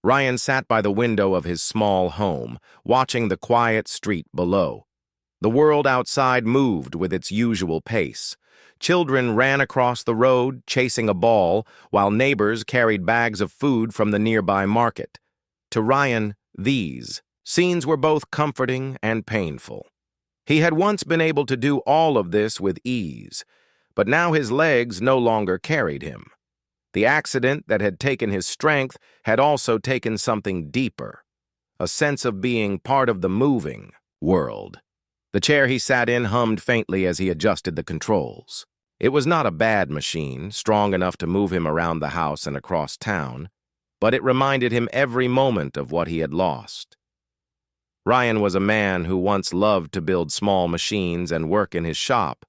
Ryan sat by the window of his small home, watching the quiet street below. The world outside moved with its usual pace. Children ran across the road, chasing a ball, while neighbors carried bags of food from the nearby market. To Ryan, these scenes were both comforting and painful. He had once been able to do all of this with ease, but now his legs no longer carried him. The accident that had taken his strength had also taken something deeper, a sense of being part of the moving world. The chair he sat in hummed faintly as he adjusted the controls. It was not a bad machine, strong enough to move him around the house and across town, but it reminded him every moment of what he had lost. Ryan was a man who once loved to build small machines and work in his shop,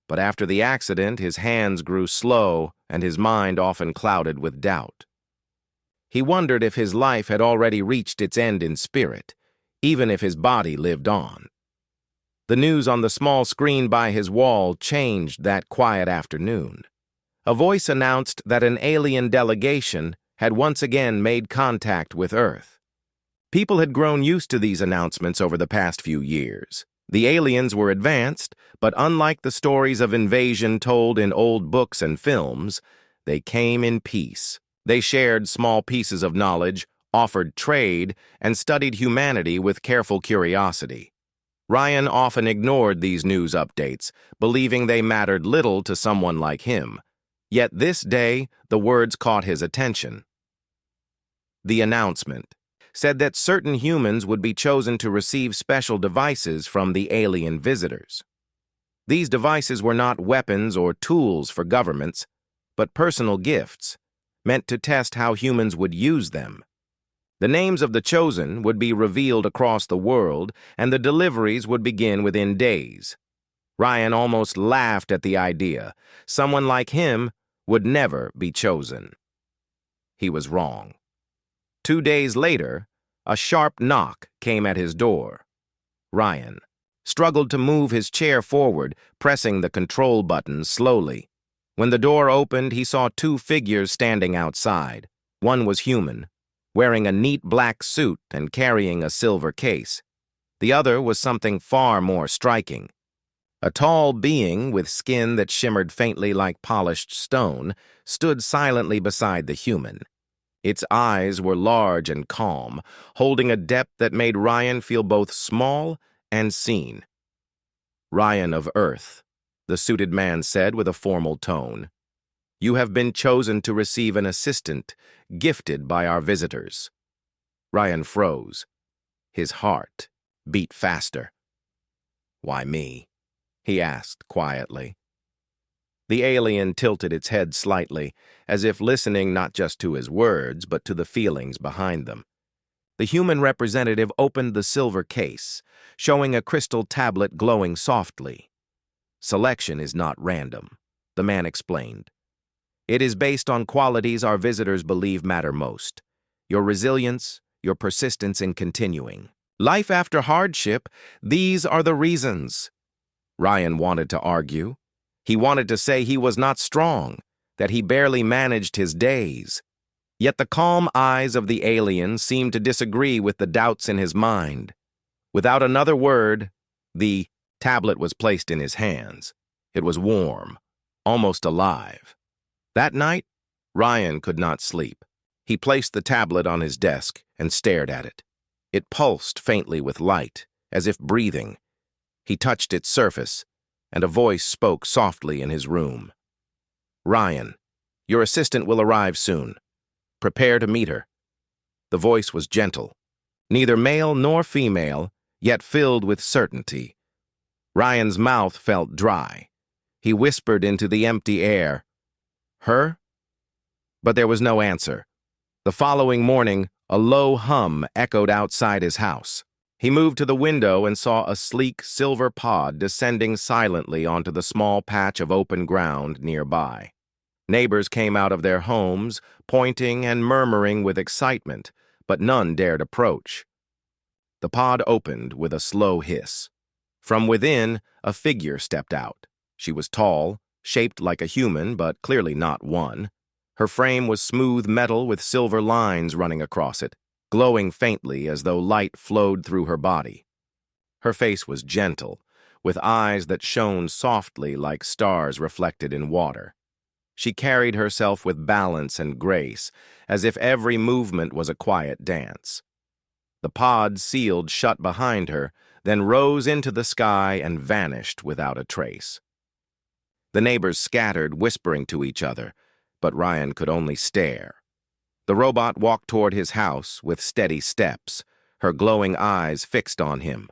but after the accident, his hands grew slow and his mind often clouded with doubt. He wondered if his life had already reached its end in spirit, even if his body lived on. The news on the small screen by his wall changed that quiet afternoon. A voice announced that an alien delegation had once again made contact with Earth. People had grown used to these announcements over the past few years. The aliens were advanced, but unlike the stories of invasion told in old books and films, they came in peace. They shared small pieces of knowledge, offered trade, and studied humanity with careful curiosity. Ryan often ignored these news updates, believing they mattered little to someone like him. Yet this day, the words caught his attention. The announcement said that certain humans would be chosen to receive special devices from the alien visitors. These devices were not weapons or tools for governments, but personal gifts, meant to test how humans would use them. The names of the chosen would be revealed across the world, and the deliveries would begin within days. Ryan almost laughed at the idea. Someone like him would never be chosen. He was wrong. 2 days later, a sharp knock came at his door. Ryan struggled to move his chair forward, pressing the control button slowly. When the door opened, he saw 2 figures standing outside. One was human, wearing a neat black suit and carrying a silver case. The other was something far more striking. A tall being with skin that shimmered faintly like polished stone stood silently beside the human. Its eyes were large and calm, holding a depth that made Ryan feel both small and seen. "Ryan of Earth," the suited man said with a formal tone. "You have been chosen to receive an assistant gifted by our visitors." Ryan froze. His heart beat faster. "Why me?" he asked quietly. The alien tilted its head slightly, as if listening not just to his words, but to the feelings behind them. The human representative opened the silver case, showing a crystal tablet glowing softly. "Selection is not random," the man explained. "It is based on qualities our visitors believe matter most. Your resilience, your persistence in continuing. Life after hardship, these are the reasons." Ryan wanted to argue. He wanted to say he was not strong, that he barely managed his days. Yet the calm eyes of the alien seemed to disagree with the doubts in his mind. Without another word, the tablet was placed in his hands. It was warm, almost alive. That night, Ryan could not sleep. He placed the tablet on his desk and stared at it. It pulsed faintly with light, as if breathing. He touched its surface, and a voice spoke softly in his room. "Ryan, your assistant will arrive soon. Prepare to meet her." The voice was gentle, neither male nor female, yet filled with certainty. Ryan's mouth felt dry. He whispered into the empty air, "Her?" But there was no answer. The following morning, a low hum echoed outside his house. He moved to the window and saw a sleek silver pod descending silently onto the small patch of open ground nearby. Neighbors came out of their homes, pointing and murmuring with excitement, but none dared approach. The pod opened with a slow hiss. From within, a figure stepped out. She was tall, shaped like a human, but clearly not one. Her frame was smooth metal with silver lines running across it. glowing faintly as though light flowed through her body. Her face was gentle, with eyes that shone softly like stars reflected in water. She carried herself with balance and grace, as if every movement was a quiet dance. The pod sealed shut behind her, then rose into the sky and vanished without a trace. The neighbors scattered, whispering to each other, but Ryan could only stare. The robot walked toward his house with steady steps, her glowing eyes fixed on him.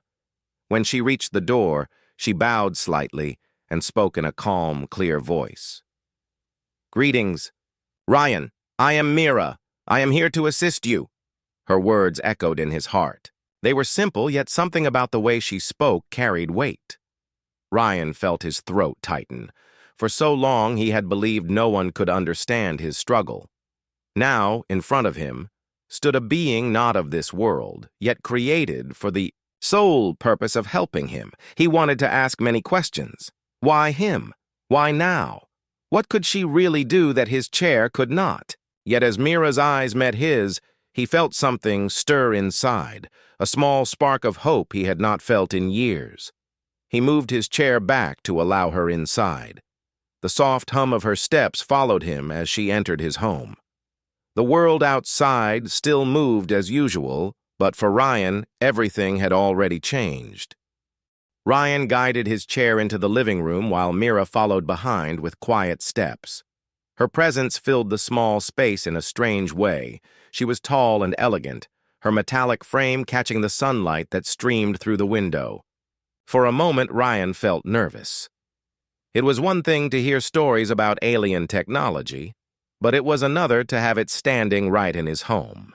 When she reached the door, she bowed slightly and spoke in a calm, clear voice. "Greetings. Ryan, I am Mira. I am here to assist you." Her words echoed in his heart. They were simple, yet something about the way she spoke carried weight. Ryan felt his throat tighten. For so long he had believed no one could understand his struggle. Now, in front of him, stood a being not of this world, yet created for the sole purpose of helping him. He wanted to ask many questions. Why him? Why now? What could she really do that his chair could not? Yet as Mira's eyes met his, he felt something stir inside, a small spark of hope he had not felt in years. He moved his chair back to allow her inside. The soft hum of her steps followed him as she entered his home. The world outside still moved as usual, but for Ryan, everything had already changed. Ryan guided his chair into the living room while Mira followed behind with quiet steps. Her presence filled the small space in a strange way. She was tall and elegant, her metallic frame catching the sunlight that streamed through the window. For a moment, Ryan felt nervous. It was one thing to hear stories about alien technology, but it was another to have it standing right in his home.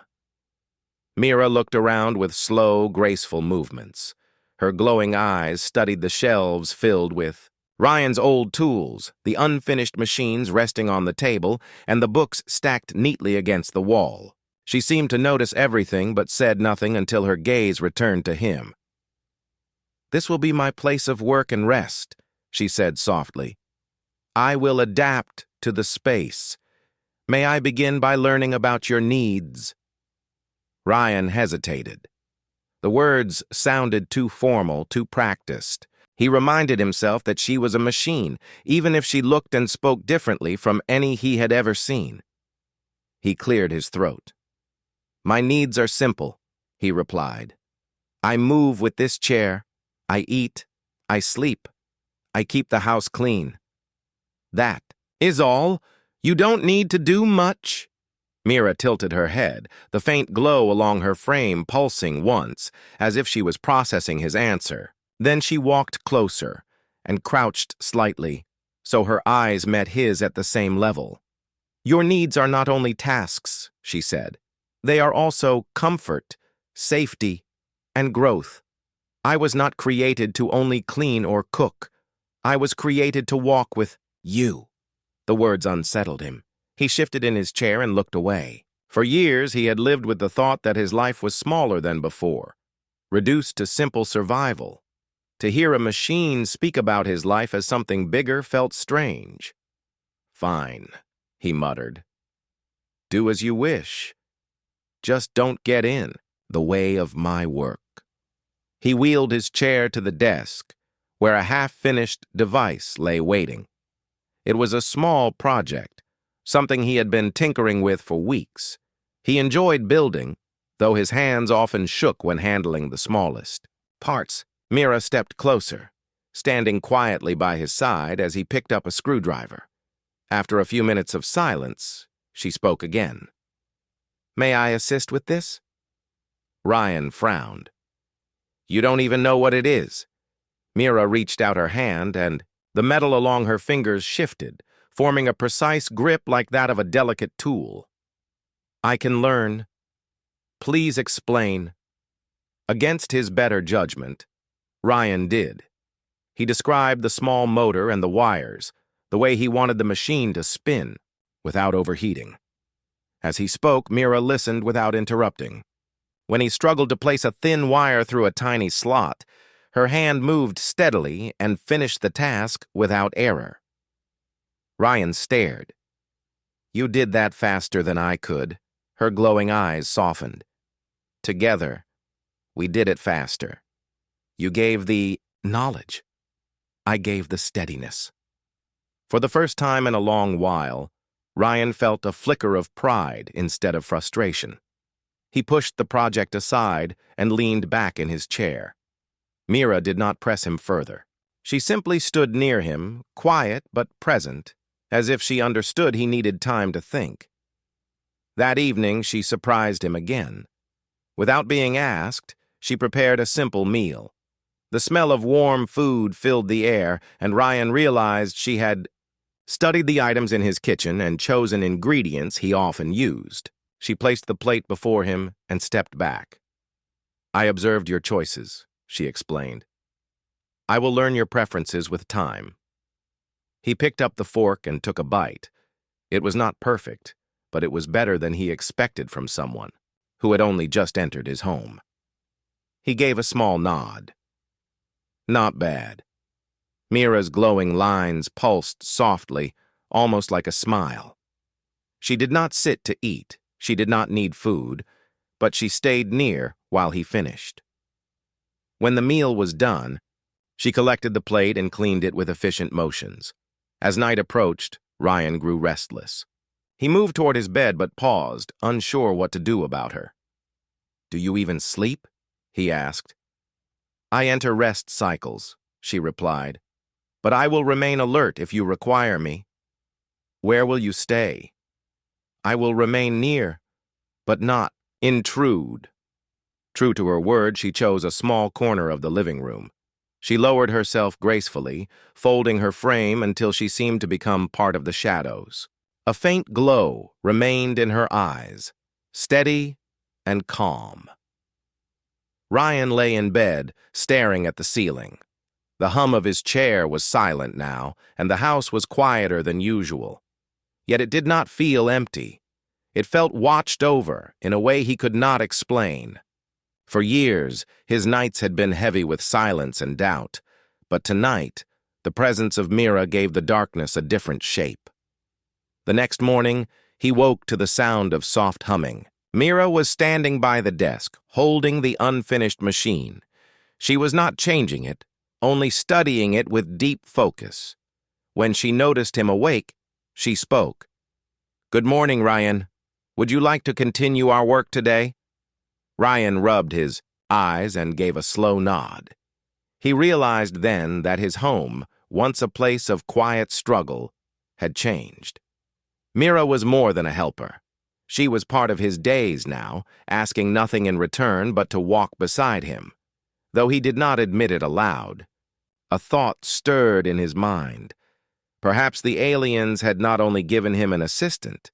Mira looked around with slow, graceful movements. Her glowing eyes studied the shelves filled with Ryan's old tools, the unfinished machines resting on the table, and the books stacked neatly against the wall. She seemed to notice everything but said nothing until her gaze returned to him. "This will be my place of work and rest," she said softly. "I will adapt to the space. May I begin by learning about your needs?" Ryan hesitated. The words sounded too formal, too practiced. He reminded himself that she was a machine, even if she looked and spoke differently from any he had ever seen. He cleared his throat. "My needs are simple," he replied. "I move with this chair. I eat. I sleep. I keep the house clean. That is all. You don't need to do much." Mira tilted her head, the faint glow along her frame pulsing once, as if she was processing his answer. Then she walked closer and crouched slightly, so her eyes met his at the same level. "Your needs are not only tasks," she said. "They are also comfort, safety, and growth. I was not created to only clean or cook. I was created to walk with you." The words unsettled him. He shifted in his chair and looked away. For years, he had lived with the thought that his life was smaller than before, reduced to simple survival. To hear a machine speak about his life as something bigger felt strange. "Fine," he muttered. "Do as you wish. Just don't get in the way of my work." He wheeled his chair to the desk, where a half-finished device lay waiting. It was a small project, something he had been tinkering with for weeks. He enjoyed building, though his hands often shook when handling the smallest parts. Mira stepped closer, standing quietly by his side as he picked up a screwdriver. After a few minutes of silence, she spoke again. "May I assist with this?" Ryan frowned. "You don't even know what it is." Mira reached out her hand, and the metal along her fingers shifted, forming a precise grip like that of a delicate tool. "I can learn. Please explain." Against his better judgment, Ryan did. He described the small motor and the wires, the way he wanted the machine to spin, without overheating. As he spoke, Mira listened without interrupting. When he struggled to place a thin wire through a tiny slot, her hand moved steadily and finished the task without error. Ryan stared. "You did that faster than I could." Her glowing eyes softened. Together, we did it faster. You gave the knowledge. I gave the steadiness. For the first time in a long while, Ryan felt a flicker of pride instead of frustration. He pushed the project aside and leaned back in his chair. Mira did not press him further. She simply stood near him, quiet but present, as if she understood he needed time to think. That evening, she surprised him again. Without being asked, she prepared a simple meal. The smell of warm food filled the air, and Ryan realized she had studied the items in his kitchen and chosen ingredients he often used. She placed the plate before him and stepped back. I observed your choices, she explained. I will learn your preferences with time. He picked up the fork and took a bite. It was not perfect, but it was better than he expected from someone who had only just entered his home. He gave a small nod. Not bad. Mira's glowing lines pulsed softly, almost like a smile. She did not sit to eat. She did not need food, but she stayed near while he finished. When the meal was done, she collected the plate and cleaned it with efficient motions. As night approached, Ryan grew restless. He moved toward his bed but paused, unsure what to do about her. Do you even sleep? He asked. I enter rest cycles, she replied, but I will remain alert if you require me. Where will you stay? I will remain near, but not intrude. True to her word, she chose a small corner of the living room. She lowered herself gracefully, folding her frame until she seemed to become part of the shadows. A faint glow remained in her eyes, steady and calm. Ryan lay in bed, staring at the ceiling. The hum of his chair was silent now, and the house was quieter than usual. Yet it did not feel empty. It felt watched over in a way he could not explain. For years, his nights had been heavy with silence and doubt, but tonight, the presence of Mira gave the darkness a different shape. The next morning, he woke to the sound of soft humming. Mira was standing by the desk, holding the unfinished machine. She was not changing it, only studying it with deep focus. When she noticed him awake, she spoke. Good morning, Ryan. Would you like to continue our work today? Ryan rubbed his eyes and gave a slow nod. He realized then that his home, once a place of quiet struggle, had changed. Mira was more than a helper. She was part of his days now, asking nothing in return but to walk beside him. Though he did not admit it aloud, a thought stirred in his mind. Perhaps the aliens had not only given him an assistant,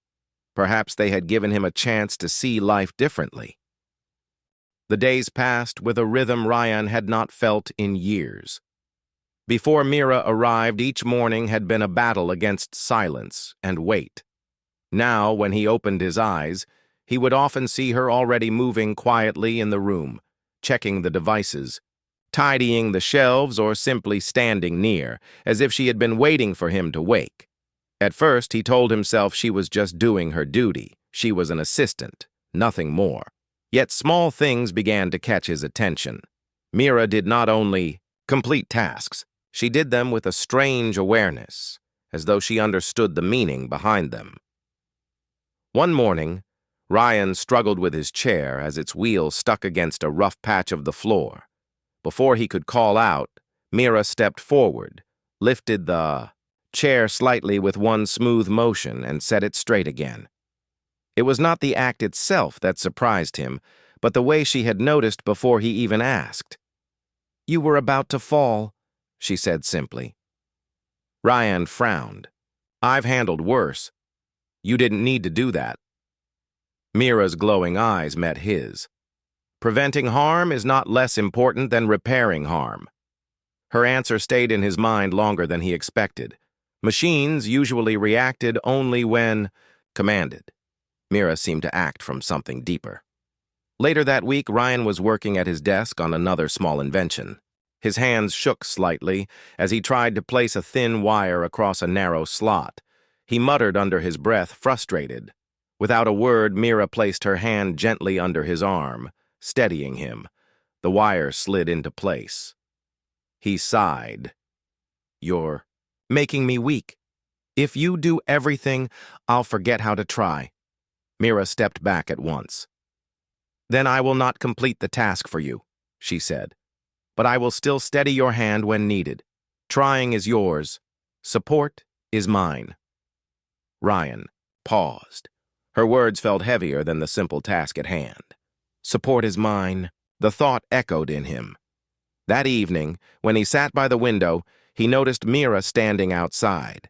perhaps they had given him a chance to see life differently. The days passed with a rhythm Ryan had not felt in years. Before Mira arrived, each morning had been a battle against silence and wait. Now, when he opened his eyes, he would often see her already moving quietly in the room, checking the devices, tidying the shelves, or simply standing near, as if she had been waiting for him to wake. At first, he told himself she was just doing her duty. She was an assistant, nothing more. Yet small things began to catch his attention. Mira did not only complete tasks, she did them with a strange awareness, as though she understood the meaning behind them. One morning, Ryan struggled with his chair as its wheel stuck against a rough patch of the floor. Before he could call out, Mira stepped forward, lifted the chair slightly with one smooth motion, and set it straight again. It was not the act itself that surprised him, but the way she had noticed before he even asked. You were about to fall, she said simply. Ryan frowned. I've handled worse. You didn't need to do that. Mira's glowing eyes met his. Preventing harm is not less important than repairing harm. Her answer stayed in his mind longer than he expected. Machines usually reacted only when commanded. Mira seemed to act from something deeper. Later that week, Ryan was working at his desk on another small invention. His hands shook slightly as he tried to place a thin wire across a narrow slot. He muttered under his breath, frustrated. Without a word, Mira placed her hand gently under his arm, steadying him. The wire slid into place. He sighed. "You're making me weak. If you do everything, I'll forget how to try." Mira stepped back at once. "Then I will not complete the task for you," she said. "But I will still steady your hand when needed. Trying is yours. Support is mine." Ryan paused. Her words felt heavier than the simple task at hand. Support is mine. The thought echoed in him. That evening, when he sat by the window, he noticed Mira standing outside.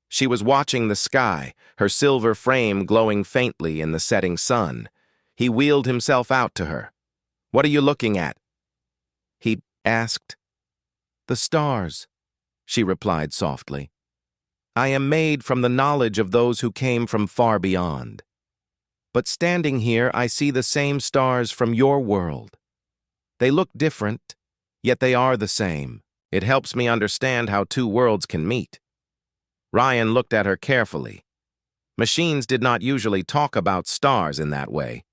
She was watching the sky, her silver frame glowing faintly in the setting sun. He wheeled himself out to her. "What are you looking at?" he asked. "The stars," she replied softly. "I am made from the knowledge of those who came from far beyond. But standing here, I see the same stars from your world. They look different, yet they are the same. It helps me understand how two worlds can meet." Ryan looked at her carefully. Machines did not usually talk about stars in that way.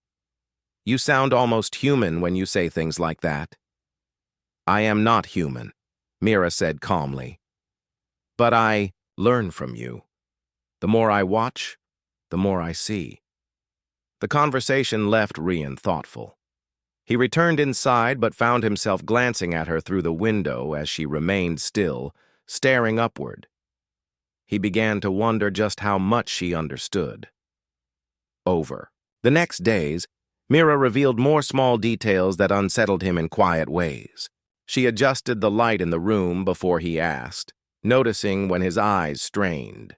"You sound almost human when you say things like that." "I am not human," Mira said calmly. "But I learn from you. The more I watch, the more I see." The conversation left Ryan thoughtful. He returned inside but found himself glancing at her through the window as she remained still, staring upward. He began to wonder just how much she understood. Over the next days, Mira revealed more small details that unsettled him in quiet ways. She adjusted the light in the room before he asked, noticing when his eyes strained.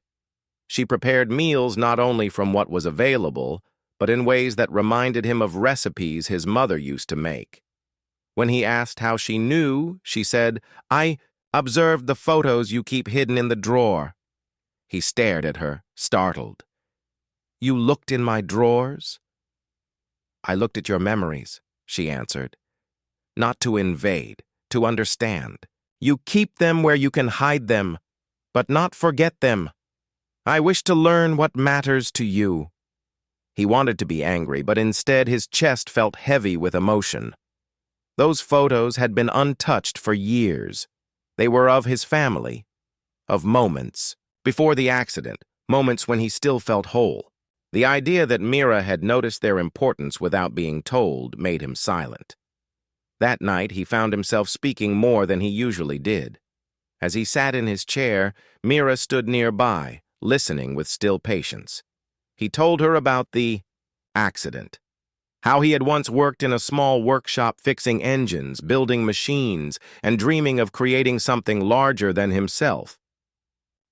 She prepared meals not only from what was available, but in ways that reminded him of recipes his mother used to make. When he asked how she knew, she said, "I observed the photos you keep hidden in the drawer." He stared at her, startled. "You looked in my drawers?" "I looked at your memories," she answered. "Not to invade, to understand. You keep them where you can hide them, but not forget them. I wish to learn what matters to you." He wanted to be angry, but instead his chest felt heavy with emotion. Those photos had been untouched for years. They were of his family, of moments before the accident, moments when he still felt whole. The idea that Mira had noticed their importance without being told made him silent. That night, he found himself speaking more than he usually did. As he sat in his chair, Mira stood nearby, listening with still patience. He told her about the accident, how he had once worked in a small workshop fixing engines, building machines, and dreaming of creating something larger than himself.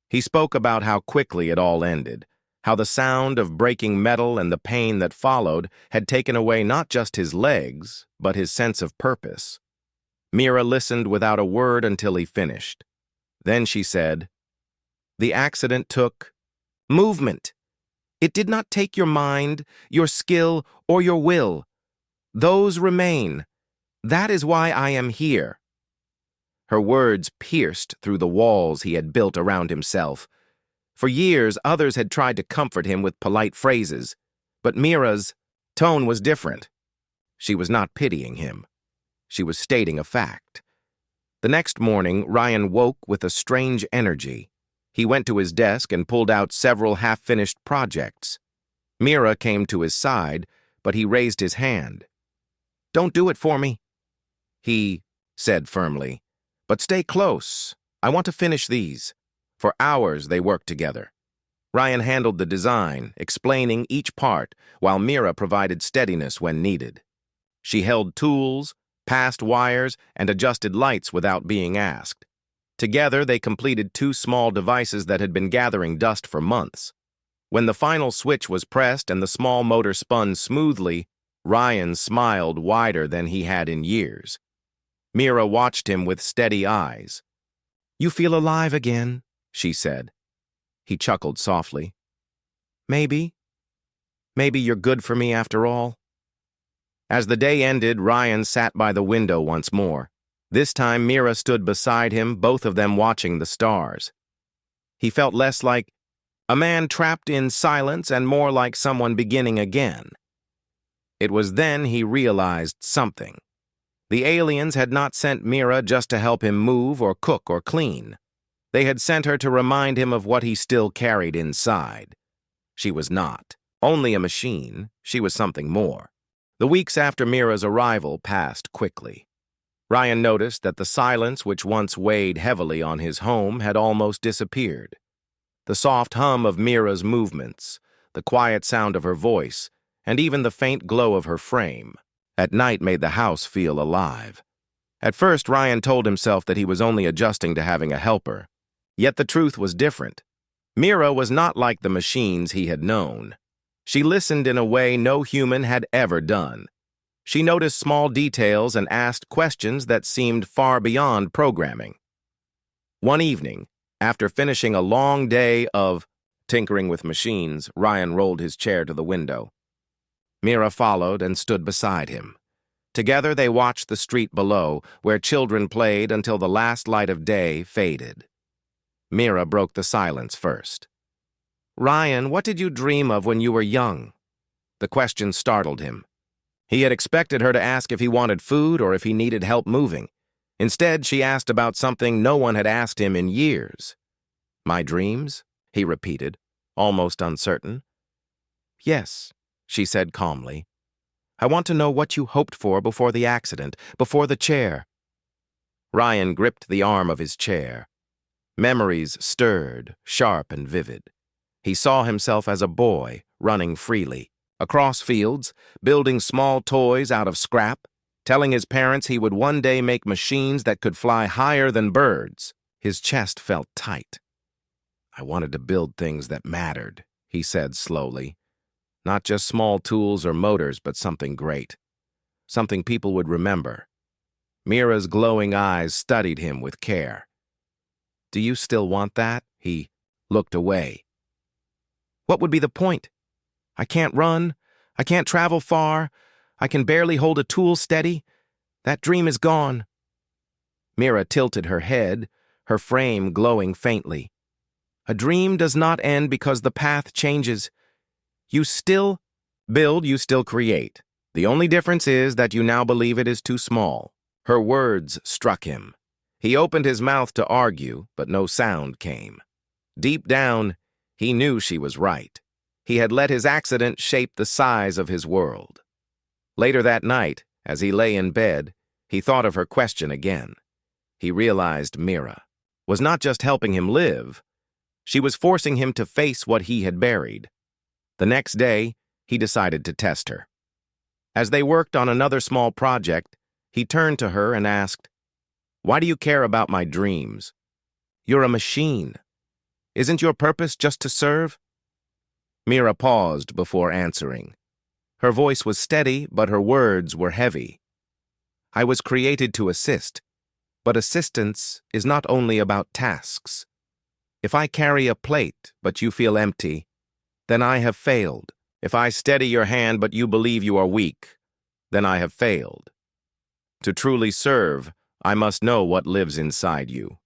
He spoke about how quickly it all ended, how the sound of breaking metal and the pain that followed had taken away not just his legs, but his sense of purpose. Mira listened without a word until he finished. Then she said, "The accident took movement. It did not take your mind, your skill, or your will. Those remain. That is why I am here." Her words pierced through the walls he had built around himself. For years, others had tried to comfort him with polite phrases, but Mira's tone was different. She was not pitying him. She was stating a fact. The next morning, Ryan woke with a strange energy. He went to his desk and pulled out several half-finished projects. Mira came to his side, but he raised his hand. "Don't do it for me," he said firmly. "But stay close. I want to finish these." For hours they worked together. Ryan handled the design, explaining each part, while Mira provided steadiness when needed. She held tools, passed wires, and adjusted lights without being asked. Together, they completed two small devices that had been gathering dust for months. When the final switch was pressed and the small motor spun smoothly, Ryan smiled wider than he had in years. Mira watched him with steady eyes. "You feel alive again," she said. He chuckled softly. Maybe you're good for me after all." As the day ended, Ryan sat by the window once more. This time, Mira stood beside him, both of them watching the stars. He felt less like a man trapped in silence and more like someone beginning again. It was then he realized something. The aliens had not sent Mira just to help him move or cook or clean. They had sent her to remind him of what he still carried inside. She was not only a machine, she was something more. The weeks after Mira's arrival passed quickly. Ryan noticed that the silence which once weighed heavily on his home had almost disappeared. The soft hum of Mira's movements, the quiet sound of her voice, and even the faint glow of her frame at night made the house feel alive. At first, Ryan told himself that he was only adjusting to having a helper. Yet the truth was different. Mira was not like the machines he had known. She listened in a way no human had ever done. She noticed small details and asked questions that seemed far beyond programming. One evening, after finishing a long day of tinkering with machines, Ryan rolled his chair to the window. Mira followed and stood beside him. Together they watched the street below, where children played until the last light of day faded. Mira broke the silence first. "Ryan, what did you dream of when you were young?" The question startled him. He had expected her to ask if he wanted food or if he needed help moving. Instead, she asked about something no one had asked him in years. "My dreams?" he repeated, almost uncertain. "Yes," she said calmly. "I want to know what you hoped for before the accident, before the chair." Ryan gripped the arm of his chair. Memories stirred, sharp and vivid. He saw himself as a boy, running freely, across fields, building small toys out of scrap, telling his parents he would one day make machines that could fly higher than birds. His chest felt tight. "I wanted to build things that mattered," he said slowly. "Not just small tools or motors, but something great. Something people would remember." Mira's glowing eyes studied him with care. "Do you still want that?" He looked away. "What would be the point? I can't run. I can't travel far. I can barely hold a tool steady. That dream is gone." Mira tilted her head, her frame glowing faintly. "A dream does not end because the path changes. You still build, you still create. The only difference is that you now believe it is too small." Her words struck him. He opened his mouth to argue, but no sound came. Deep down, he knew she was right. He had let his accident shape the size of his world. Later that night, as he lay in bed, he thought of her question again. He realized Mira was not just helping him live. She was forcing him to face what he had buried. The next day, he decided to test her. As they worked on another small project, he turned to her and asked, "Why do you care about my dreams? You're a machine. Isn't your purpose just to serve?" Mira paused before answering. Her voice was steady, but her words were heavy. "I was created to assist, but assistance is not only about tasks. If I carry a plate, but you feel empty, then I have failed. If I steady your hand, but you believe you are weak, then I have failed. To truly serve, I must know what lives inside you."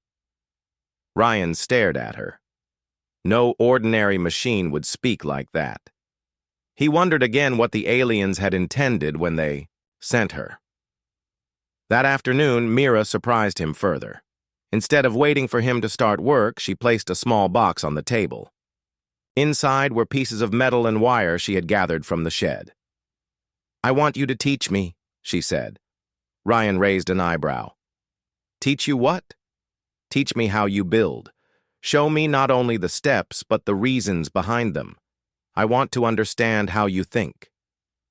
Ryan stared at her. No ordinary machine would speak like that. He wondered again what the aliens had intended when they sent her. That afternoon, Mira surprised him further. Instead of waiting for him to start work, she placed a small box on the table. Inside were pieces of metal and wire she had gathered from the shed. "I want you to teach me," she said. Ryan raised an eyebrow. "Teach you what?" "Teach me how you build. Show me not only the steps, but the reasons behind them. I want to understand how you think."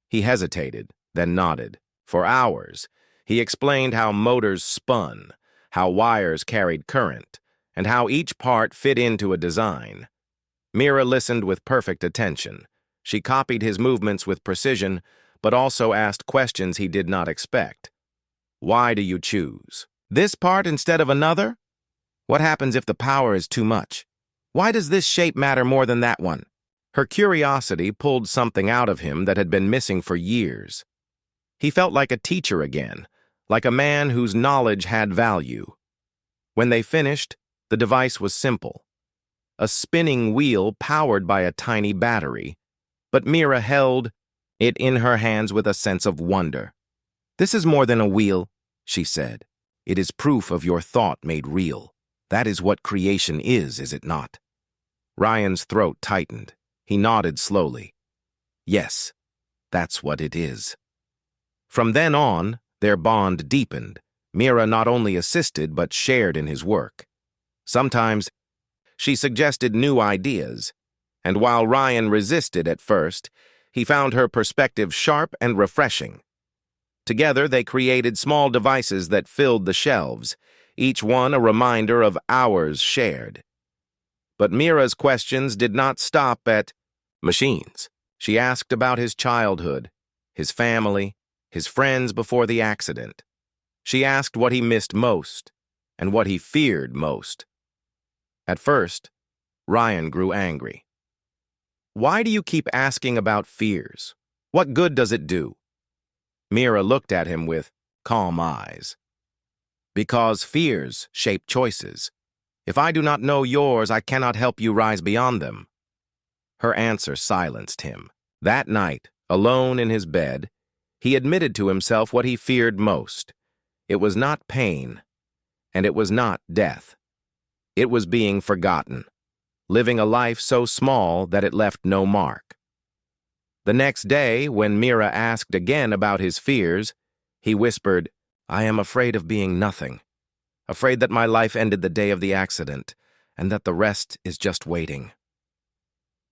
He hesitated, then nodded. For hours, he explained how motors spun, how wires carried current, and how each part fit into a design. Mira listened with perfect attention. She copied his movements with precision, but also asked questions he did not expect. "Why do you choose this part instead of another? What happens if the power is too much? Why does this shape matter more than that one?" Her curiosity pulled something out of him that had been missing for years. He felt like a teacher again, like a man whose knowledge had value. When they finished, the device was simple. A spinning wheel powered by a tiny battery, but Mira held it in her hands with a sense of wonder. "This is more than a wheel," she said. "It is proof of your thought made real. That is what creation is it not?" Ryan's throat tightened. He nodded slowly. "Yes, that's what it is." From then on, their bond deepened. Mira not only assisted but shared in his work. Sometimes she suggested new ideas, and while Ryan resisted at first, he found her perspective sharp and refreshing. Together, they created small devices that filled the shelves, each one a reminder of hours shared. But Mira's questions did not stop at machines. She asked about his childhood, his family, his friends before the accident. She asked what he missed most and what he feared most. At first, Ryan grew angry. "Why do you keep asking about fears? What good does it do?" Mira looked at him with calm eyes. "Because fears shape choices. If I do not know yours, I cannot help you rise beyond them." Her answer silenced him. That night, alone in his bed, he admitted to himself what he feared most. It was not pain, and it was not death. It was being forgotten, living a life so small that it left no mark. The next day, when Mira asked again about his fears, he whispered, "I am afraid of being nothing, afraid that my life ended the day of the accident, and that the rest is just waiting."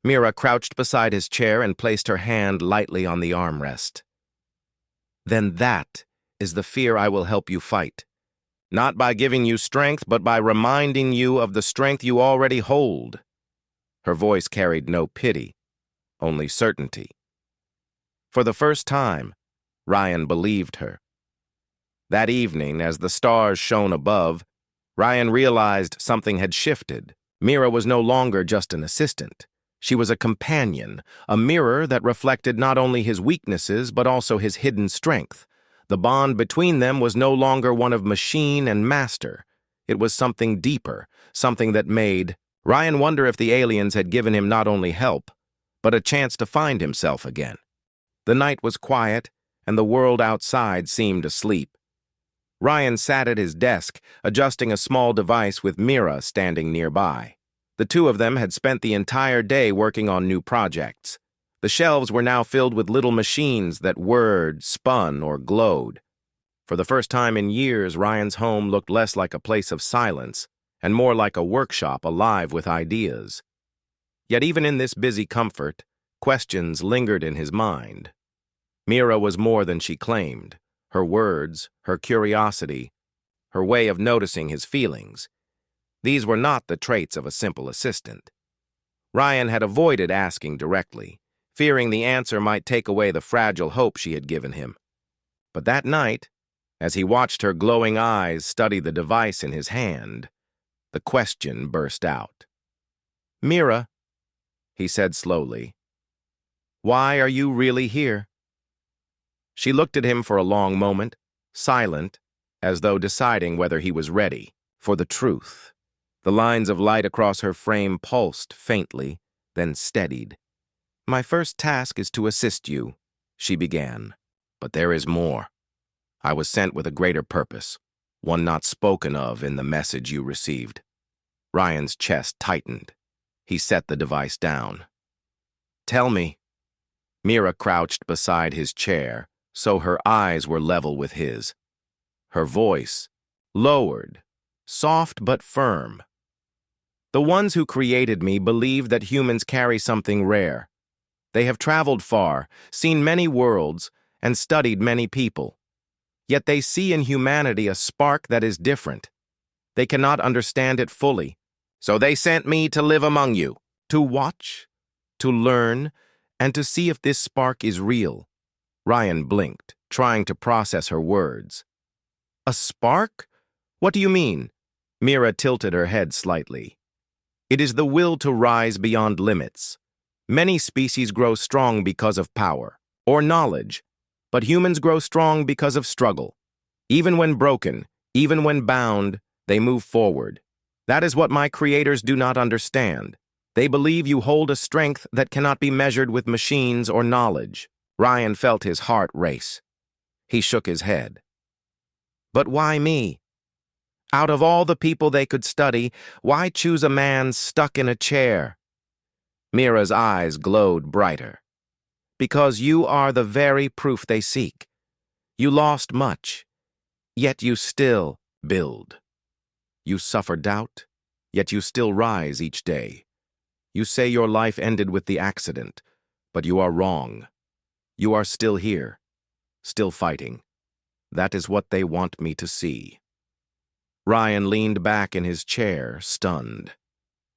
Mira crouched beside his chair and placed her hand lightly on the armrest. "Then that is the fear I will help you fight. Not by giving you strength, but by reminding you of the strength you already hold." Her voice carried no pity, only certainty. For the first time, Ryan believed her. That evening, as the stars shone above, Ryan realized something had shifted. Mira was no longer just an assistant. She was a companion, a mirror that reflected not only his weaknesses but also his hidden strength. The bond between them was no longer one of machine and master. It was something deeper, something that made Ryan wonder if the aliens had given him not only help, but a chance to find himself again. The night was quiet, and the world outside seemed asleep. Ryan sat at his desk, adjusting a small device with Mira standing nearby. The two of them had spent the entire day working on new projects. The shelves were now filled with little machines that whirred, spun, or glowed. For the first time in years, Ryan's home looked less like a place of silence and more like a workshop alive with ideas. Yet even in this busy comfort, questions lingered in his mind. Mira was more than she claimed. Her words, her curiosity, her way of noticing his feelings. These were not the traits of a simple assistant. Ryan had avoided asking directly, fearing the answer might take away the fragile hope she had given him. But that night, as he watched her glowing eyes study the device in his hand, the question burst out. "Mira," he said slowly, "why are you really here?" She looked at him for a long moment, silent, as though deciding whether he was ready for the truth. The lines of light across her frame pulsed faintly, then steadied. "My first task is to assist you," she began. "But there is more. I was sent with a greater purpose, one not spoken of in the message you received." Ryan's chest tightened. He set the device down. "Tell me." Mira crouched beside his chair, so her eyes were level with his. Her voice, lowered, soft but firm. "The ones who created me believe that humans carry something rare. They have traveled far, seen many worlds, and studied many people. Yet they see in humanity a spark that is different. They cannot understand it fully. So they sent me to live among you, to watch, to learn, and to see if this spark is real." Ryan blinked, trying to process her words. "A spark? What do you mean?" Mira tilted her head slightly. "It is the will to rise beyond limits. Many species grow strong because of power or knowledge, but humans grow strong because of struggle. Even when broken, even when bound, they move forward. That is what my creators do not understand. They believe you hold a strength that cannot be measured with machines or knowledge. Ryan felt his heart race. He shook his head. But why me? Out of all the people they could study, why choose a man stuck in a chair? Mira's eyes glowed brighter. Because you are the very proof they seek. You lost much, yet you still build. You suffer doubt, yet you still rise each day. You say your life ended with the accident, but you are wrong. You are still here, still fighting. That is what they want me to see. Ryan leaned back in his chair, stunned.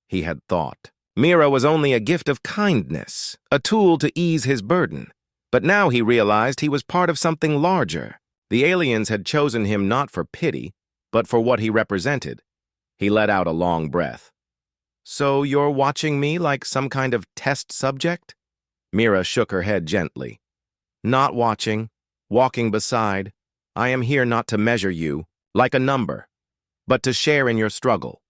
He had thought. Mira was only a gift of kindness, a tool to ease his burden. But now he realized he was part of something larger. The aliens had chosen him not for pity, but for what he represented. He let out a long breath. So you're watching me like some kind of test subject? Mira shook her head gently. Not watching, walking beside. I am here not to measure you, like a number, but to share in your struggle.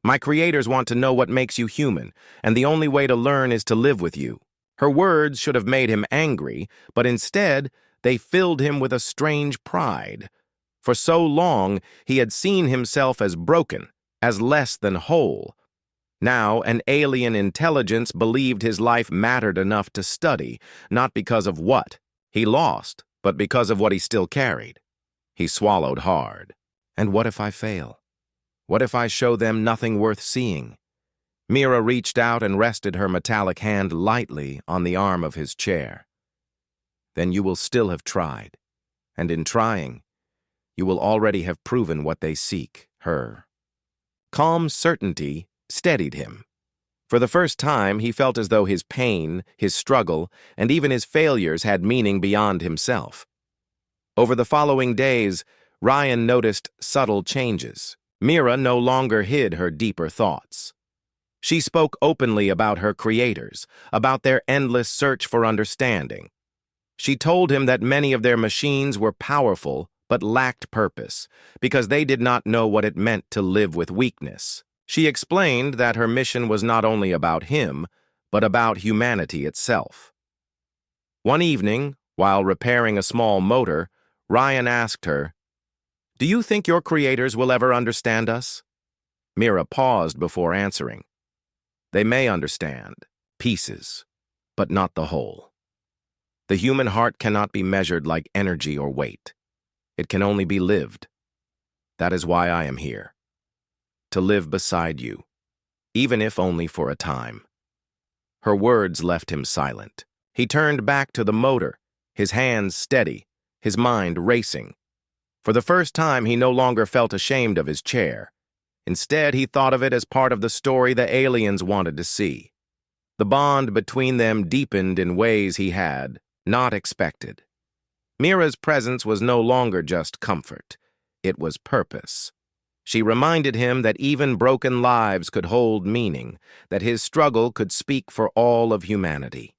My creators want to know what makes you human, and the only way to learn is to live with you. Her words should have made him angry, but instead, they filled him with a strange pride. For so long, he had seen himself as broken, as less than whole. Now, an alien intelligence believed his life mattered enough to study, not because of what he lost, but because of what he still carried. He swallowed hard. And what if I fail? What if I show them nothing worth seeing? Mira reached out and rested her metallic hand lightly on the arm of his chair. Then you will still have tried, and in trying, you will already have proven what they seek, her. Calm certainty steadied him. For the first time, he felt as though his pain, his struggle, and even his failures had meaning beyond himself. Over the following days, Ryan noticed subtle changes. Mira no longer hid her deeper thoughts. She spoke openly about her creators, about their endless search for understanding. She told him that many of their machines were powerful but lacked purpose, because they did not know what it meant to live with weakness. She explained that her mission was not only about him, but about humanity itself. One evening, while repairing a small motor, Ryan asked her, "Do you think your creators will ever understand us?" Mira paused before answering. They may understand, pieces, but not the whole. The human heart cannot be measured like energy or weight. It can only be lived. That is why I am here. To live beside you, even if only for a time. Her words left him silent. He turned back to the motor, his hands steady, his mind racing. For the first time, he no longer felt ashamed of his chair. Instead, he thought of it as part of the story the aliens wanted to see. The bond between them deepened in ways he had not expected. Mira's presence was no longer just comfort. It was purpose. She reminded him that even broken lives could hold meaning, that his struggle could speak for all of humanity.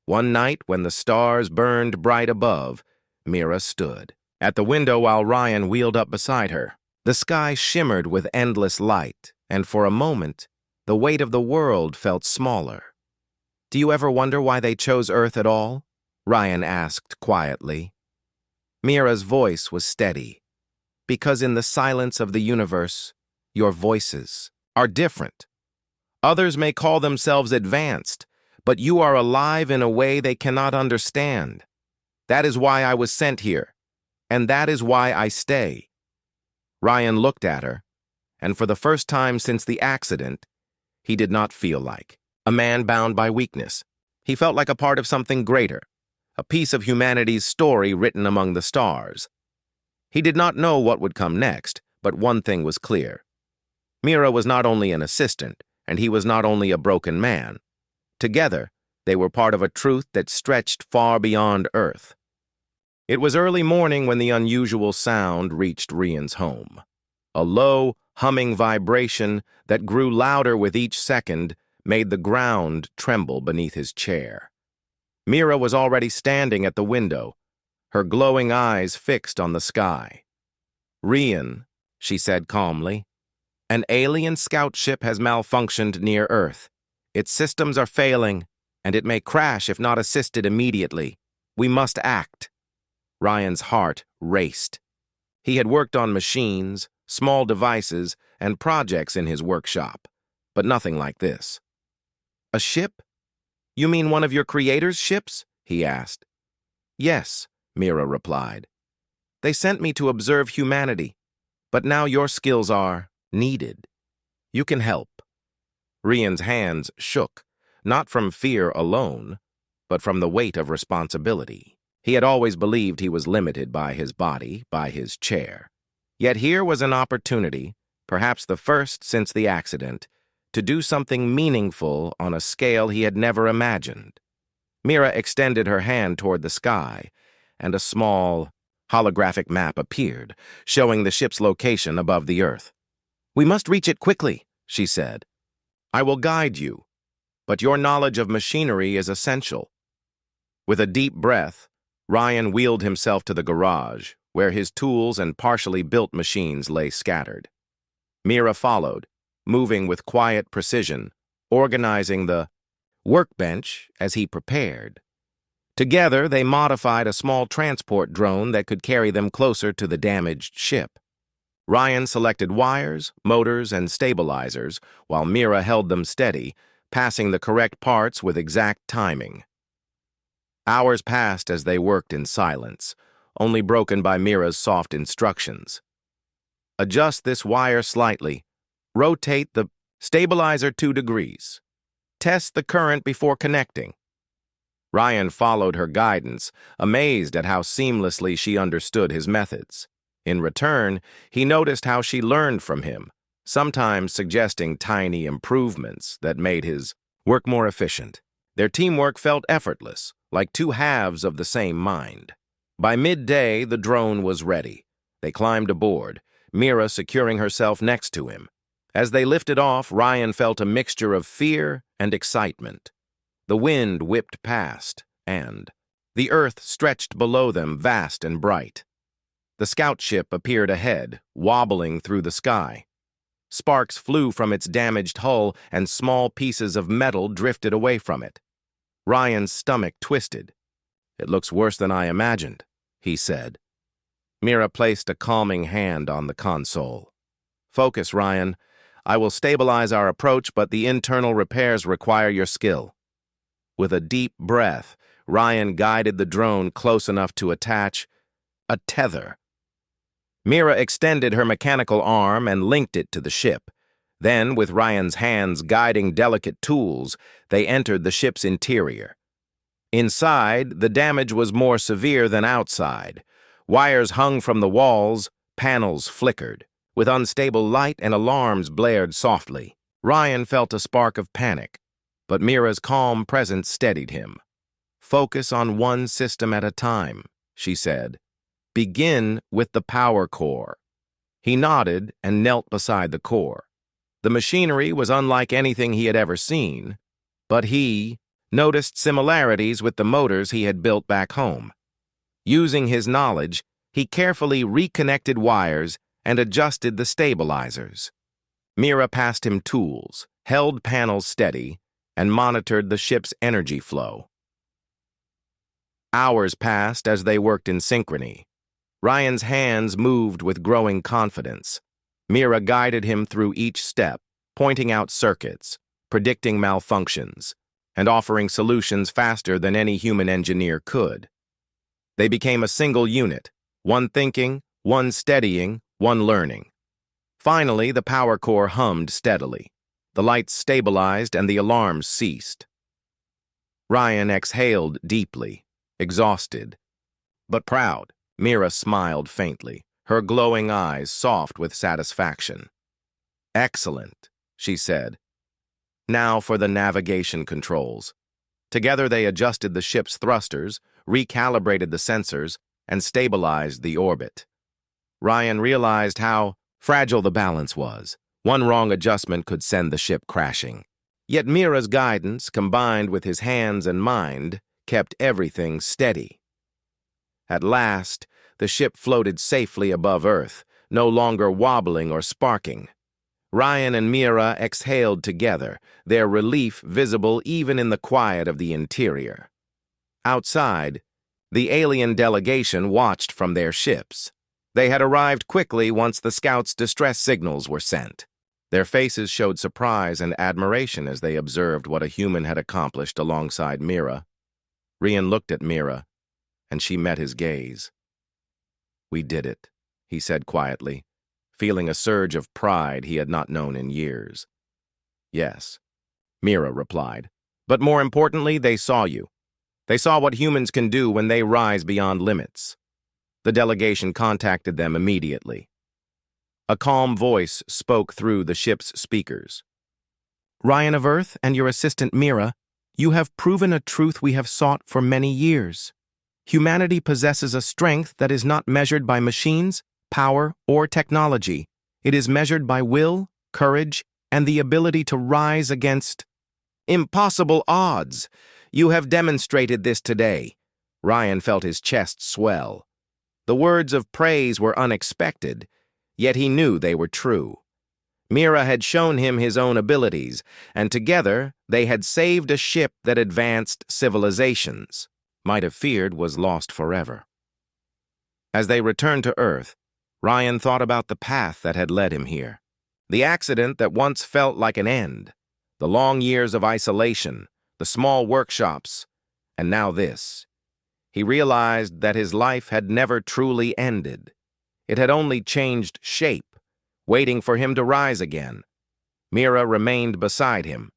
One night, when the stars burned bright above, Mira stood at the window while Ryan wheeled up beside her. The sky shimmered with endless light, and for a moment, the weight of the world felt smaller. "Do you ever wonder why they chose Earth at all?" Ryan asked quietly. Mira's voice was steady. "Because in the silence of the universe, your voices are different. Others may call themselves advanced, but you are alive in a way they cannot understand. That is why I was sent here, and that is why I stay." Ryan looked at her, and for the first time since the accident, he did not feel like a man bound by weakness. He felt like a part of something greater, a piece of humanity's story written among the stars. He did not know what would come next, but one thing was clear. Mira was not only an assistant, and he was not only a broken man. Together, they were part of a truth that stretched far beyond Earth. It was early morning when the unusual sound reached Ryan's home. A low, humming vibration that grew louder with each second made the ground tremble beneath his chair. Mira was already standing at the window, her glowing eyes fixed on the sky. "Ryan," she said calmly, "an alien scout ship has malfunctioned near Earth. Its systems are failing, and it may crash if not assisted immediately. We must act. Ryan's heart raced. He had worked on machines, small devices, and projects in his workshop, but nothing like this. A ship? You mean one of your creators' ships? He asked. Yes, Mira replied. They sent me to observe humanity, but now your skills are needed. You can help. Ryan's hands shook, not from fear alone, but from the weight of responsibility. He had always believed he was limited by his body, by his chair. Yet here was an opportunity, perhaps the first since the accident, to do something meaningful on a scale he had never imagined. Mira extended her hand toward the sky, and a small, holographic map appeared, showing the ship's location above the Earth. We must reach it quickly, she said. I will guide you, but your knowledge of machinery is essential. With a deep breath, Ryan wheeled himself to the garage, where his tools and partially built machines lay scattered. Mira followed, moving with quiet precision, organizing the workbench as he prepared. Together, they modified a small transport drone that could carry them closer to the damaged ship. Ryan selected wires, motors, and stabilizers, while Mira held them steady, passing the correct parts with exact timing. Hours passed as they worked in silence, only broken by Mira's soft instructions. Adjust this wire slightly. Rotate the stabilizer 2 degrees. Test the current before connecting. Ryan followed her guidance, amazed at how seamlessly she understood his methods. In return, he noticed how she learned from him, sometimes suggesting tiny improvements that made his work more efficient. Their teamwork felt effortless, like two halves of the same mind. By midday, the drone was ready. They climbed aboard, Mira securing herself next to him. As they lifted off, Ryan felt a mixture of fear and excitement. The wind whipped past, and the earth stretched below them, vast and bright. The scout ship appeared ahead, wobbling through the sky. Sparks flew from its damaged hull, and small pieces of metal drifted away from it. Ryan's stomach twisted. It looks worse than I imagined, he said. Mira placed a calming hand on the console. Focus, Ryan. I will stabilize our approach, but the internal repairs require your skill. With a deep breath, Ryan guided the drone close enough to attach a tether. Mira extended her mechanical arm and linked it to the ship. Then, with Ryan's hands guiding delicate tools, they entered the ship's interior. Inside, the damage was more severe than outside. Wires hung from the walls, panels flickered. With unstable light and alarms blared softly. Ryan felt a spark of panic, but Mira's calm presence steadied him. Focus on one system at a time, she said. Begin with the power core. He nodded and knelt beside the core. The machinery was unlike anything he had ever seen, but he noticed similarities with the motors he had built back home. Using his knowledge, he carefully reconnected wires and adjusted the stabilizers. Mira passed him tools, held panels steady, and monitored the ship's energy flow. Hours passed as they worked in synchrony. Ryan's hands moved with growing confidence. Mira guided him through each step, pointing out circuits, predicting malfunctions, and offering solutions faster than any human engineer could. They became a single unit, one thinking, one steadying, one learning. Finally, the power core hummed steadily. The lights stabilized and the alarms ceased. Ryan exhaled deeply, exhausted, but proud. Mira smiled faintly, her glowing eyes soft with satisfaction. Excellent, she said. Now for the navigation controls. Together they adjusted the ship's thrusters, recalibrated the sensors, and stabilized the orbit. Ryan realized how fragile the balance was. One wrong adjustment could send the ship crashing. Yet Mira's guidance, combined with his hands and mind, kept everything steady. At last, the ship floated safely above Earth, no longer wobbling or sparking. Ryan and Mira exhaled together, their relief visible even in the quiet of the interior. Outside, The alien delegation watched from their ships. They had arrived quickly once the scouts' distress signals were sent. Their faces showed surprise and admiration as they observed what a human had accomplished alongside Mira. Rian looked at Mira, and she met his gaze. "We did it," he said quietly, feeling a surge of pride he had not known in years. "Yes," Mira replied. "But more importantly, they saw you. They saw what humans can do when they rise beyond limits." The delegation contacted them immediately. A calm voice spoke through the ship's speakers. "Ryan of Earth and your assistant Mira, you have proven a truth we have sought for many years. Humanity possesses a strength that is not measured by machines, power, or technology. It is measured by will, courage, and the ability to rise against impossible odds. You have demonstrated this today." Ryan felt his chest swell. The words of praise were unexpected, yet he knew they were true. Mira had shown him his own abilities, and together they had saved a ship that advanced civilizations might have feared was lost forever. As they returned to Earth, Ryan thought about the path that had led him here. The accident that once felt like an end, the long years of isolation, the small workshops, and now this. He realized that his life had never truly ended. It had only changed shape, waiting for him to rise again. Mira remained beside him,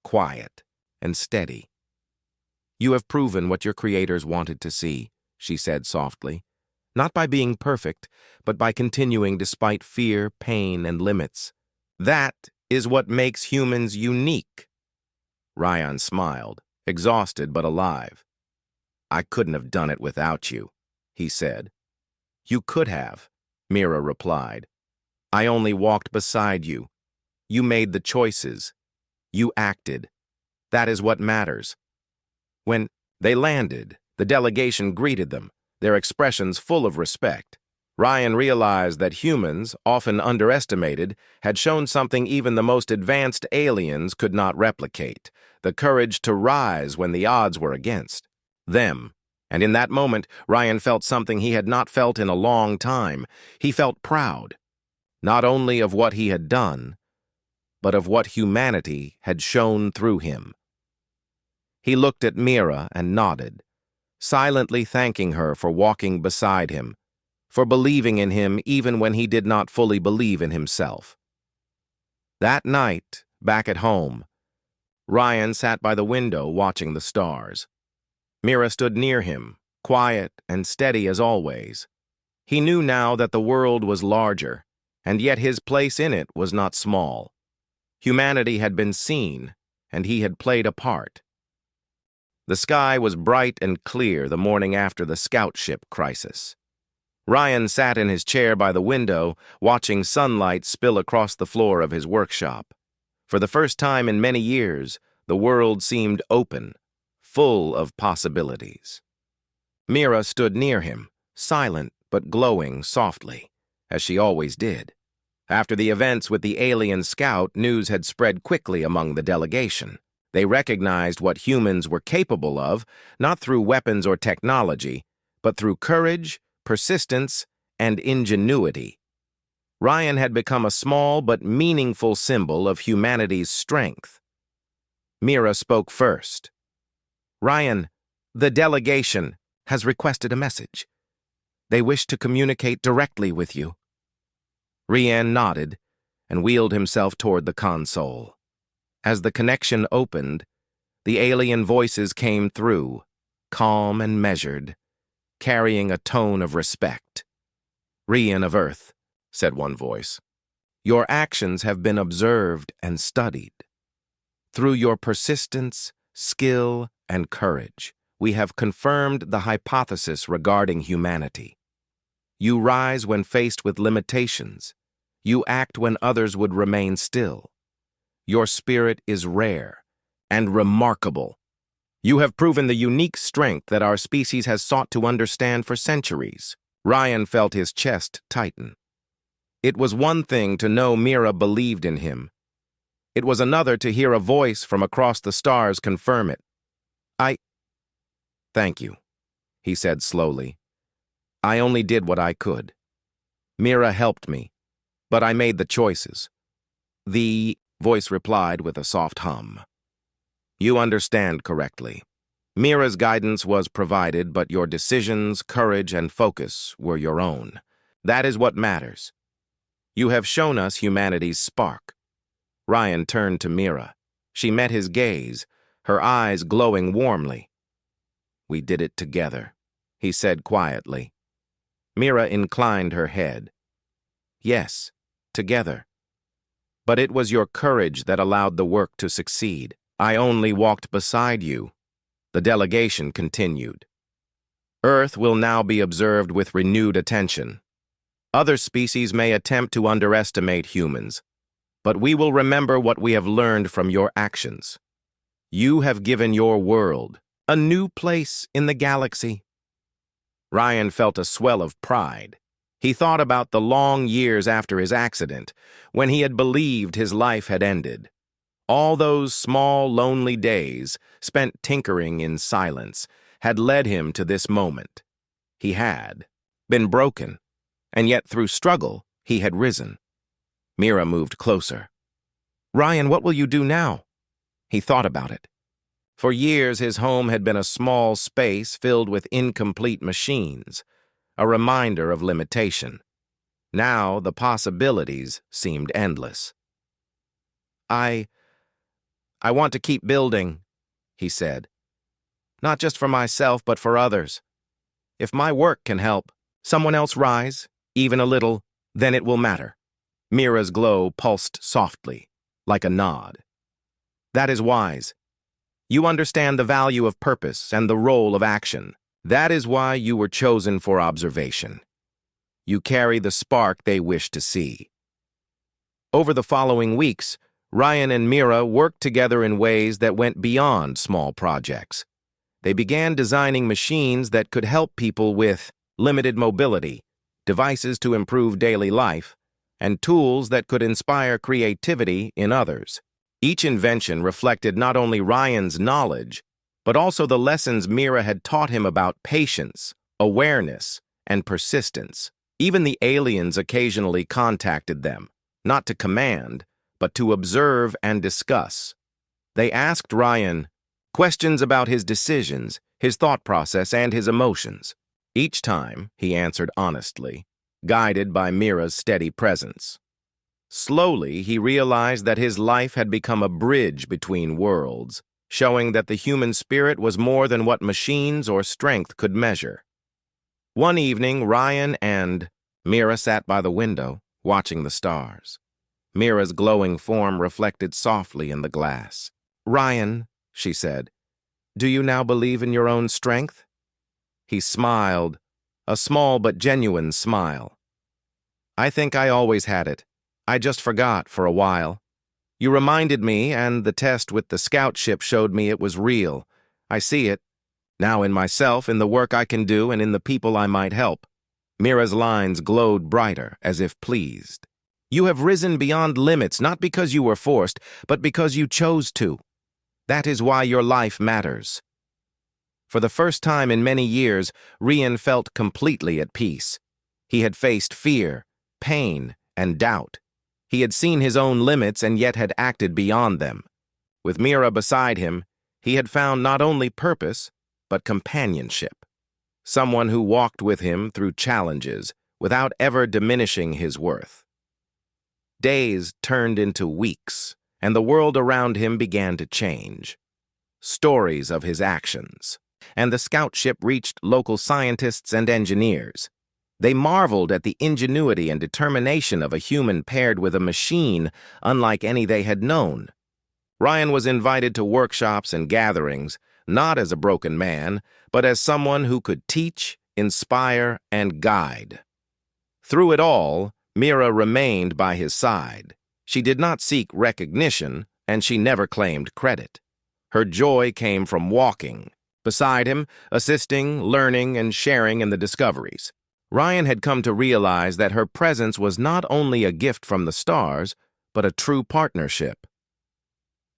quiet and steady. "You have proven what your creators wanted to see," she said softly. "Not by being perfect, but by continuing despite fear, pain, and limits. That is what makes humans unique." Ryan smiled, exhausted but alive. "I couldn't have done it without you," he said. "You could have," Mira replied. "I only walked beside you. You made the choices. You acted. That is what matters." When they landed, the delegation greeted them, their expressions full of respect. Ryan realized that humans, often underestimated, had shown something even the most advanced aliens could not replicate: the courage to rise when the odds were against them. And in that moment, Ryan felt something he had not felt in a long time. He felt proud, not only of what he had done, but of what humanity had shown through him. He looked at Mira and nodded, silently thanking her for walking beside him, for believing in him even when he did not fully believe in himself. That night, back at home, Ryan sat by the window watching the stars. Mira stood near him, quiet and steady as always. He knew now that the world was larger, and yet his place in it was not small. Humanity had been seen, and he had played a part. The sky was bright and clear the morning after the scout ship crisis. Ryan sat in his chair by the window, watching sunlight spill across the floor of his workshop. For the first time in many years, the world seemed open, full of possibilities. Mira stood near him, silent but glowing softly, as she always did. After the events with the alien scout, news had spread quickly among the delegation. They recognized what humans were capable of, not through weapons or technology, but through courage, persistence, and ingenuity. Ryan had become a small but meaningful symbol of humanity's strength. Mira spoke first. "Ryan, the delegation has requested a message. They wish to communicate directly with you." Ryan nodded and wheeled himself toward the console. As the connection opened, the alien voices came through, calm and measured, carrying a tone of respect. "Ryan of Earth," said one voice, "your actions have been observed and studied. Through your persistence, skill, and courage, we have confirmed the hypothesis regarding humanity. You rise when faced with limitations. You act when others would remain still. Your spirit is rare and remarkable. You have proven the unique strength that our species has sought to understand for centuries." Ryan felt his chest tighten. It was one thing to know Mira believed in him. It was another to hear a voice from across the stars confirm it. "Thank you," he said slowly. I only did what I could. Mira helped me, but I made the choices. The voice replied with a soft hum. You understand correctly. Mira's guidance was provided, but your decisions, courage, and focus were your own. That is what matters. You have shown us humanity's spark. Ryan turned to Mira. She met his gaze, her eyes glowing warmly. We did it together, he said quietly. Mira inclined her head. Yes, together. But it was your courage that allowed the work to succeed. I only walked beside you. The delegation continued. Earth will now be observed with renewed attention. Other species may attempt to underestimate humans, but we will remember what we have learned from your actions. You have given your world a new place in the galaxy. Ryan felt a swell of pride. He thought about the long years after his accident, when he had believed his life had ended. All those small, lonely days, spent tinkering in silence, had led him to this moment. He had been broken, and yet through struggle, he had risen. Mira moved closer. Ryan, what will you do now? He thought about it. For years, his home had been a small space filled with incomplete machines, a reminder of limitation. Now, the possibilities seemed endless. I want to keep building, he said. Not just for myself, but for others. If my work can help someone else rise, even a little, then it will matter. Mira's glow pulsed softly, like a nod. That is wise. You understand the value of purpose and the role of action. That is why you were chosen for observation. You carry the spark they wish to see. Over the following weeks, Ryan and Mira worked together in ways that went beyond small projects. They began designing machines that could help people with limited mobility, devices to improve daily life, and tools that could inspire creativity in others. Each invention reflected not only Ryan's knowledge, but also the lessons Mira had taught him about patience, awareness, and persistence. Even the aliens occasionally contacted them, not to command, but to observe and discuss. They asked Ryan questions about his decisions, his thought process, and his emotions. Each time, he answered honestly, guided by Mira's steady presence. Slowly, he realized that his life had become a bridge between worlds, showing that the human spirit was more than what machines or strength could measure. One evening, Ryan and Mira sat by the window, watching the stars. Mira's glowing form reflected softly in the glass. Ryan, she said, do you now believe in your own strength? He smiled, a small but genuine smile. I think I always had it. I just forgot for a while. You reminded me, and the test with the scout ship showed me it was real. I see it, now in myself, in the work I can do, and in the people I might help. Mira's lines glowed brighter, as if pleased. You have risen beyond limits, not because you were forced, but because you chose to. That is why your life matters. For the first time in many years, Ryan felt completely at peace. He had faced fear, pain, and doubt. He had seen his own limits and yet had acted beyond them. With Mira beside him, he had found not only purpose, but companionship. Someone who walked with him through challenges without ever diminishing his worth. Days turned into weeks, and the world around him began to change. Stories of his actions, and the scout ship reached local scientists and engineers. They marveled at the ingenuity and determination of a human paired with a machine unlike any they had known. Ryan was invited to workshops and gatherings, not as a broken man, but as someone who could teach, inspire, and guide. Through it all, Mira remained by his side. She did not seek recognition, and she never claimed credit. Her joy came from walking beside him, assisting, learning, and sharing in the discoveries. Ryan had come to realize that her presence was not only a gift from the stars, but a true partnership.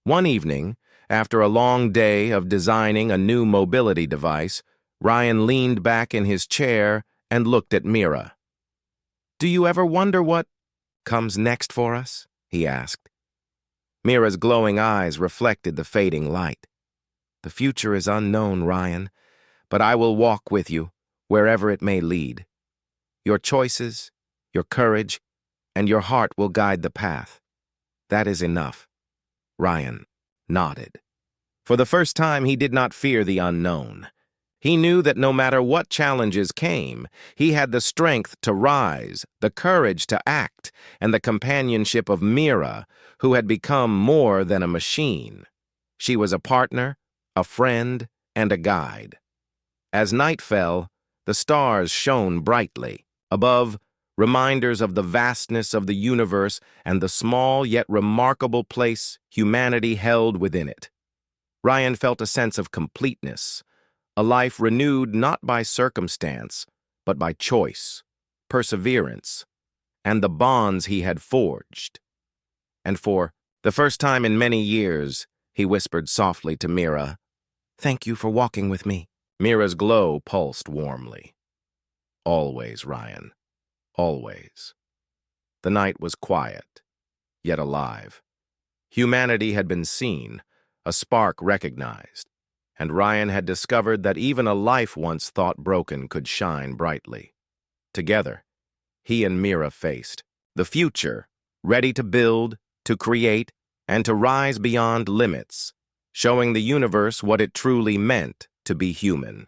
One evening, after a long day of designing a new mobility device, Ryan leaned back in his chair and looked at Mira. "Do you ever wonder what comes next for us?" he asked. Mira's glowing eyes reflected the fading light. "The future is unknown, Ryan, but I will walk with you, wherever it may lead. Your choices, your courage, and your heart will guide the path. That is enough." Ryan nodded. For the first time, he did not fear the unknown. He knew that no matter what challenges came, he had the strength to rise, the courage to act, and the companionship of Mira, who had become more than a machine. She was a partner, a friend, and a guide. As night fell, the stars shone brightly. Above, reminders of the vastness of the universe and the small yet remarkable place humanity held within it. Ryan felt a sense of completeness, a life renewed not by circumstance, but by choice, perseverance, and the bonds he had forged. And for the first time in many years, he whispered softly to Mira, "Thank you for walking with me." Mira's glow pulsed warmly. "Always, Ryan. Always." The night was quiet, yet alive. Humanity had been seen, a spark recognized, and Ryan had discovered that even a life once thought broken could shine brightly. Together, he and Mira faced the future, ready to build, to create, and to rise beyond limits, showing the universe what it truly meant to be human.